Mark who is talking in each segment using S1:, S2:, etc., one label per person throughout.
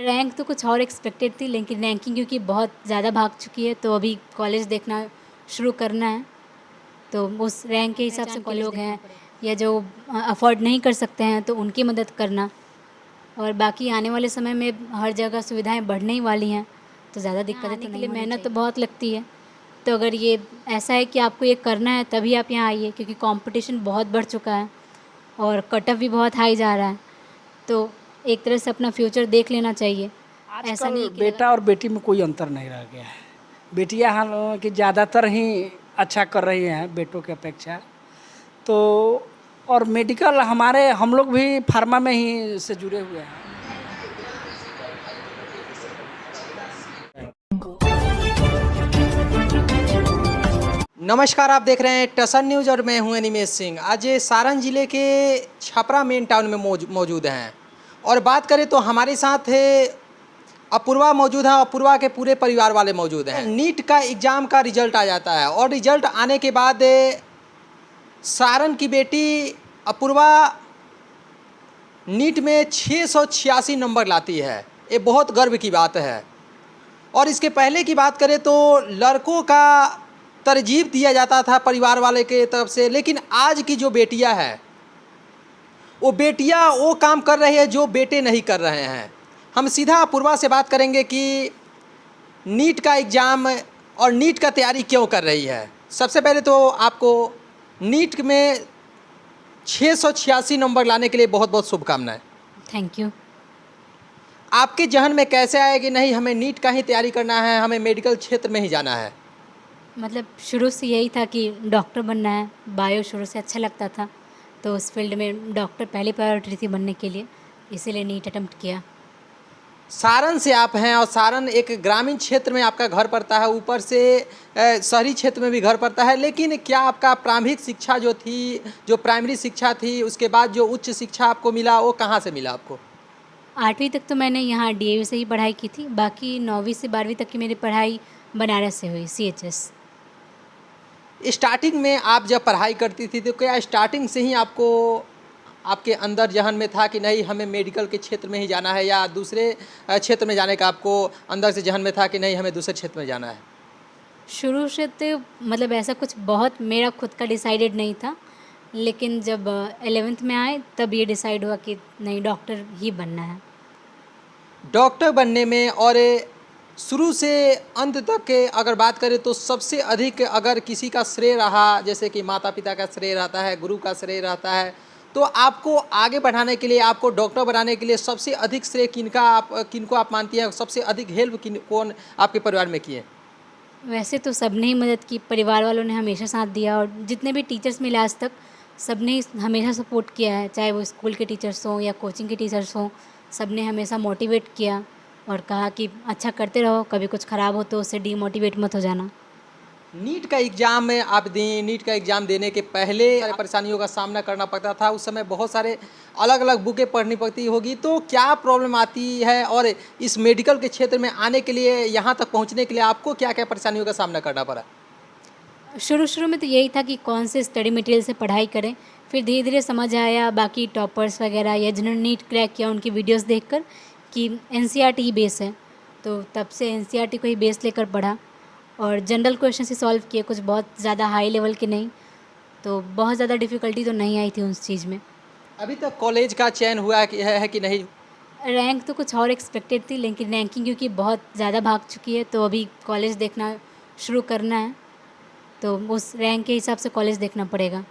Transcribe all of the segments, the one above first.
S1: Rank तो कुछ और एक्सपेक्टेड थी, लेकिन रैंकिंग क्योंकि बहुत ज़्यादा भाग चुकी है तो अभी कॉलेज देखना शुरू करना है। तो उस रैंक के हिसाब से कॉलेज लोग हैं या जो अफोर्ड नहीं कर सकते हैं तो उनकी मदद करना। और बाकी आने वाले समय में हर जगह सुविधाएं बढ़ने ही वाली हैं, तो ज़्यादा दिक्कतें तो नहीं, मेहनत तो बहुत लगती है। तो अगर ये ऐसा है कि आपको ये करना है तभी आप यहाँ आइए, क्योंकि कंपटीशन बहुत बढ़ चुका है और कट ऑफ भी बहुत हाई जा रहा है। तो एक तरह से अपना फ्यूचर देख लेना चाहिए। ऐसा नहीं
S2: आजकल बेटा और बेटी में कोई अंतर नहीं रह गया है। बेटियां हालांकि ज़्यादातर ही अच्छा कर रही हैं बेटों की अपेक्षा। तो और मेडिकल हम लोग भी फार्मा में ही से जुड़े हुए हैं।
S3: नमस्कार, आप देख रहे हैं टसन न्यूज़ और मैं हूं अनिमेश सिंह। आज सारण जिले के छपरा मेन टाउन में मौजूद हैं और बात करें तो हमारे साथ अपूर्वा मौजूद है। अपूर्वा के पूरे परिवार वाले मौजूद हैं। नीट का एग्ज़ाम का रिजल्ट आ जाता है और रिजल्ट आने के बाद सारण की बेटी अपूर्वा नीट में 686 नंबर लाती है। ये बहुत गर्व की बात है। और इसके पहले की बात करें तो लड़कों का तरजीह दिया जाता था परिवार वाले के तरफ से, लेकिन आज की जो बेटियां हैं वो बेटियां वो काम कर रही है जो बेटे नहीं कर रहे हैं। हम सीधा अपूर्वा से बात करेंगे कि नीट का एग्ज़ाम और नीट का तैयारी क्यों कर रही है। सबसे पहले तो आपको नीट में 686 नंबर लाने के लिए बहुत बहुत शुभकामनाएं।
S1: Thank you.
S3: आपके जहन में कैसे आया कि नहीं हमें नीट का ही तैयारी करना है, हमें मेडिकल क्षेत्र में ही जाना है?
S1: मतलब शुरू से यही था कि डॉक्टर बनना है। बायो शुरू से अच्छा लगता था, तो उस फील्ड में डॉक्टर पहली प्रायोरिटी थी बनने के लिए, इसीलिए नीट अटेम्प्ट किया।
S3: सारण से आप हैं और सारण एक ग्रामीण क्षेत्र में आपका घर पड़ता है, ऊपर से शहरी क्षेत्र में भी घर पड़ता है। लेकिन क्या आपका प्रारंभिक शिक्षा जो थी, जो प्राइमरी शिक्षा थी, उसके बाद जो उच्च शिक्षा आपको मिला वो कहाँ से मिला आपको?
S1: 8वीं तक तो मैंने यहाँ DAV से ही पढ़ाई की थी। बाकी 9वीं से 12वीं तक की मेरी पढ़ाई बनारस से हुई, CHS।
S3: स्टार्टिंग में आप जब पढ़ाई करती थी तो क्या स्टार्टिंग से ही आपको आपके अंदर जहन में था कि नहीं हमें मेडिकल के क्षेत्र में ही जाना है, या दूसरे क्षेत्र में जाने का आपको अंदर से जहन में था कि नहीं हमें दूसरे क्षेत्र में जाना है?
S1: शुरू से तो मतलब ऐसा कुछ बहुत मेरा खुद का डिसाइडेड नहीं था, लेकिन जब 11th में आए तब ये डिसाइड हुआ कि नहीं, डॉक्टर ही बनना है।
S3: डॉक्टर बनने में और शुरू से अंत तक के अगर बात करें तो सबसे अधिक अगर किसी का श्रेय रहा, जैसे कि माता पिता का श्रेय रहता है, गुरु का श्रेय रहता है, तो आपको आगे बढ़ाने के लिए, आपको डॉक्टर बनाने के लिए सबसे अधिक श्रेय किनको आप मानती हैं? सबसे अधिक हेल्प कौन आपके परिवार में किए?
S1: वैसे तो सबने ही मदद की, परिवार वालों ने हमेशा साथ दिया और जितने भी टीचर्स मिले आज तक सबने ही हमेशा सपोर्ट किया है, चाहे वो स्कूल के टीचर्स हों या कोचिंग के टीचर्स हों। सबने हमेशा मोटिवेट किया और कहा कि अच्छा करते रहो, कभी कुछ ख़राब हो तो उससे डीमोटिवेट मत हो जाना।
S3: नीट का एग्ज़ाम में आप दी, नीट का एग्ज़ाम देने के पहले परेशानियों का सामना करना पड़ता था। उस समय बहुत सारे अलग अलग बुकें पढ़नी पड़ती होगी, तो क्या प्रॉब्लम आती है और इस मेडिकल के क्षेत्र में आने के लिए, यहाँ तक पहुँचने के लिए आपको क्या क्या परेशानियों का सामना करना पड़ा?
S1: शुरू में तो यही था कि कौन से स्टडी मटेरियल से पढ़ाई करें, फिर धीरे धीरे समझ आया बाकी टॉपर्स वगैरह या जिन्होंने नीट क्रैक किया उनकी वीडियोस देखकर कि NCERT ही बेस है, तो तब से NCERT को ही बेस लेकर पढ़ा और जनरल क्वेश्चन ही सॉल्व किए, कुछ बहुत ज़्यादा हाई लेवल के नहीं। तो बहुत ज़्यादा डिफ़िकल्टी तो नहीं आई थी उस चीज़ में।
S3: अभी तक कॉलेज का चयन हुआ है कि नहीं?
S1: रैंक तो कुछ और एक्सपेक्टेड थी, लेकिन रैंकिंग क्योंकि बहुत ज़्यादा भाग चुकी है तो अभी कॉलेज देखना शुरू करना है। तो उस रैंक के हिसाब से कॉलेज देखना पड़ेगा।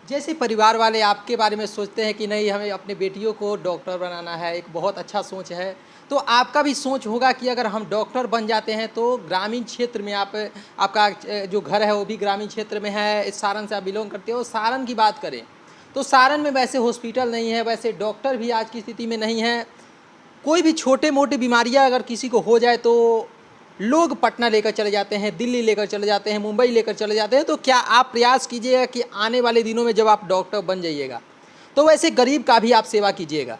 S3: जैसे परिवार वाले आपके बारे में सोचते हैं कि नहीं हमें अपने बेटियों को डॉक्टर बनाना है, एक बहुत अच्छा सोच है, तो आपका भी सोच होगा कि अगर हम डॉक्टर बन जाते हैं तो ग्रामीण क्षेत्र में आपका जो घर है वो भी ग्रामीण क्षेत्र में है, सारण से आप बिलोंग करते हो। सारण की बात करें तो सारण में वैसे हॉस्पिटल नहीं है, वैसे डॉक्टर भी आज की स्थिति में नहीं है। कोई भी छोटे मोटे बीमारियाँ अगर किसी को हो जाए तो लोग पटना लेकर चले जाते हैं, दिल्ली लेकर चले जाते हैं, मुंबई लेकर चले जाते हैं। तो क्या आप प्रयास कीजिएगा कि आने वाले दिनों में जब आप डॉक्टर बन जाइएगा तो वैसे गरीब का भी आप सेवा कीजिएगा?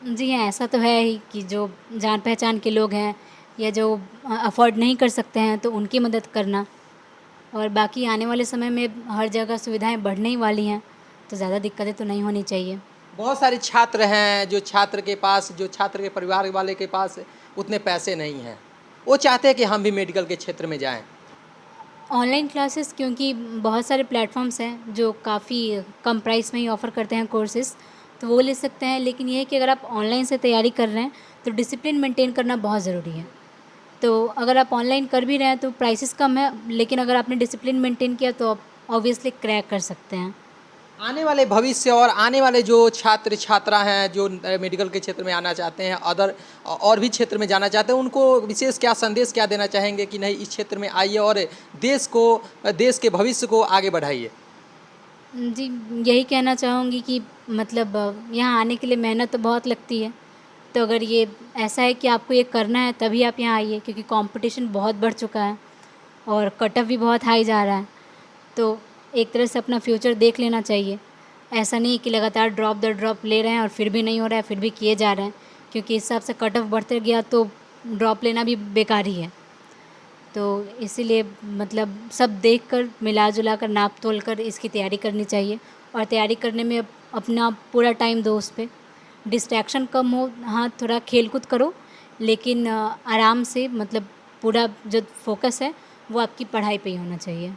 S1: जी हाँ, ऐसा तो है ही कि जो जान पहचान के लोग हैं या जो अफोर्ड नहीं कर सकते हैं तो उनकी मदद करना। और बाकी आने वाले समय में हर जगह सुविधाएं बढ़ने ही वाली हैं, तो ज़्यादा दिक्कतें तो नहीं होनी चाहिए।
S3: बहुत सारे छात्र हैं जो छात्र के परिवार वाले के पास उतने पैसे नहीं हैं, वो चाहते हैं कि हम भी मेडिकल के क्षेत्र में जाएं।
S1: ऑनलाइन क्लासेस क्योंकि बहुत सारे प्लेटफॉर्म्स हैं जो काफ़ी कम प्राइस में ही ऑफ़र करते हैं कोर्सेज़, तो वो ले सकते हैं। लेकिन ये है कि अगर आप ऑनलाइन से तैयारी कर रहे हैं तो डिसिप्लिन मेंटेन करना बहुत ज़रूरी है। तो अगर आप ऑनलाइन कर भी रहे हैं तो प्राइसेस कम है, लेकिन अगर आपने डिसिप्लिन मेंटेन किया तो आप ऑब्वियसली क्रैक कर सकते हैं।
S3: आने वाले भविष्य और आने वाले जो छात्र छात्रा हैं जो मेडिकल के क्षेत्र में आना चाहते हैं, और भी क्षेत्र में जाना चाहते हैं, उनको विशेष क्या संदेश क्या देना चाहेंगे कि नहीं इस क्षेत्र में आइए और देश के भविष्य को आगे बढ़ाइए?
S1: जी, यही कहना चाहूँगी कि मतलब यहाँ आने के लिए मेहनत तो बहुत लगती है, तो अगर ये ऐसा है कि आपको ये करना है तभी आप यहाँ आइए, क्योंकि कंपटीशन बहुत बढ़ चुका है और कट ऑफ भी बहुत हाई जा रहा है। तो एक तरह से अपना फ्यूचर देख लेना चाहिए। ऐसा नहीं है कि लगातार ड्रॉप दर ड्रॉप ले रहे हैं और फिर भी नहीं हो रहा है, फिर भी किए जा रहे हैं, क्योंकि इस हिसाब से कट ऑफ बढ़ते गया तो ड्रॉप लेना भी बेकार ही है। तो इसीलिए मतलब सब देखकर मिला जुला कर नाप तोल कर इसकी तैयारी करनी चाहिए, और तैयारी करने में अपना पूरा टाइम दो उस पे। डिस्ट्रैक्शन कम हो, हाँ थोड़ा खेल कूद करो, लेकिन आराम से मतलब पूरा जो फोकस है वो आपकी पढ़ाई पे ही होना चाहिए।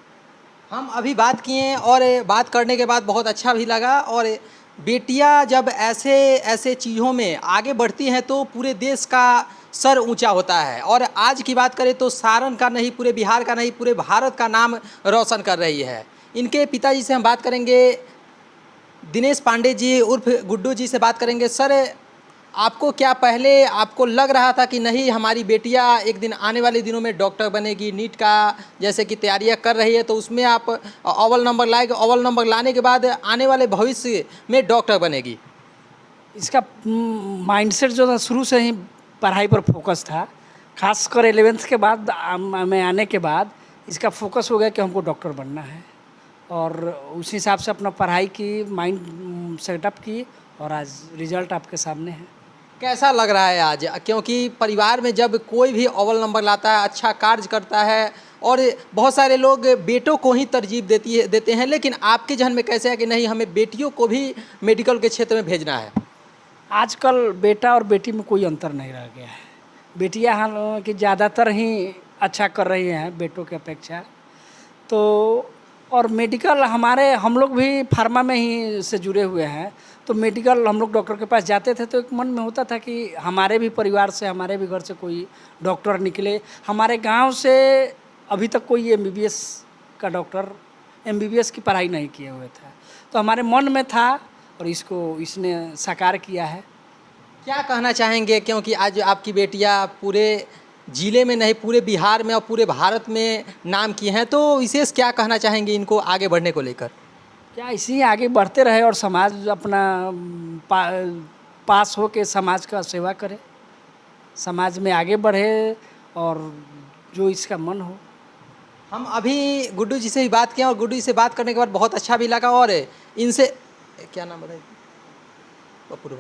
S3: हम अभी बात किए और बात करने के बाद बहुत अच्छा भी लगा। और बेटियां जब ऐसे चीज़ों में आगे बढ़ती हैं तो पूरे देश का सर ऊंचा होता है। और आज की बात करें तो सारण का नहीं, पूरे बिहार का नहीं, पूरे भारत का नाम रोशन कर रही है। इनके पिताजी से हम बात करेंगे, दिनेश पांडे जी उर्फ गुड्डू जी से बात करेंगे। सर, आपको क्या पहले आपको लग रहा था कि नहीं हमारी बेटियां एक दिन आने वाले दिनों में डॉक्टर बनेगी, नीट का जैसे कि तैयारियां कर रही है तो उसमें आप अव्वल नंबर लाएगी, अव्वल नंबर लाने के बाद आने वाले भविष्य में डॉक्टर बनेगी?
S2: इसका माइंडसेट जो था शुरू से ही पढ़ाई पर फोकस था, खासकर 11th के बाद में आने के बाद इसका फोकस हो गया कि हमको डॉक्टर बनना है, और उस हिसाब से अपना पढ़ाई की माइंड सेटअप की, और आज रिजल्ट आपके सामने है।
S3: कैसा लग रहा है आज? क्योंकि परिवार में जब कोई भी अव्वल नंबर लाता है, अच्छा कार्य करता है, और बहुत सारे लोग बेटों को ही तरजीह देते हैं, लेकिन आपके जहन में कैसे है कि नहीं हमें बेटियों को भी मेडिकल के क्षेत्र में भेजना है?
S2: आजकल बेटा और बेटी में कोई अंतर नहीं रह गया है। बेटियां हालांकि ज़्यादातर ही अच्छा कर रही हैं बेटों की अपेक्षा। तो और मेडिकल हम लोग भी फार्मा में ही से जुड़े हुए हैं, तो मेडिकल हम लोग डॉक्टर के पास जाते थे तो एक मन में होता था कि हमारे भी परिवार से, हमारे भी घर से कोई डॉक्टर निकले। हमारे गांव से अभी तक कोई MBBS का डॉक्टर MBBS की पढ़ाई नहीं किए हुए थे, तो हमारे मन में था और इसने साकार किया है।
S3: क्या कहना चाहेंगे, क्योंकि आज आपकी बेटियां पूरे ज़िले में नहीं पूरे बिहार में और पूरे भारत में नाम की हैं, तो विशेष क्या कहना चाहेंगे इनको आगे बढ़ने को लेकर?
S2: क्या इसी आगे बढ़ते रहे और समाज अपना पास हो के समाज का सेवा करे, समाज में आगे बढ़े, और जो इसका मन हो।
S3: हम अभी गुड्डू जी से भी बात किया, और गुड्डू जी से बात करने के बाद बहुत अच्छा भी लगा। और इनसे क्या नाम बताइए?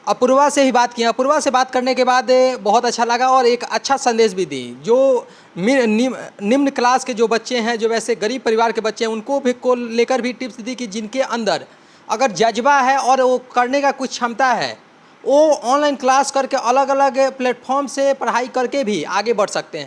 S3: अपूर्वा से ही बात किया। अपूर्वा से बात करने के बाद बहुत अच्छा लगा और एक अच्छा संदेश भी दी। जो निम्न क्लास के जो बच्चे हैं, जो वैसे गरीब परिवार के बच्चे हैं, उनको भी को लेकर भी टिप्स दी कि जिनके अंदर अगर जज्बा है और वो करने का कुछ क्षमता है, वो ऑनलाइन क्लास करके अलग अलग प्लेटफॉर्म से पढ़ाई करके भी आगे बढ़ सकते हैं।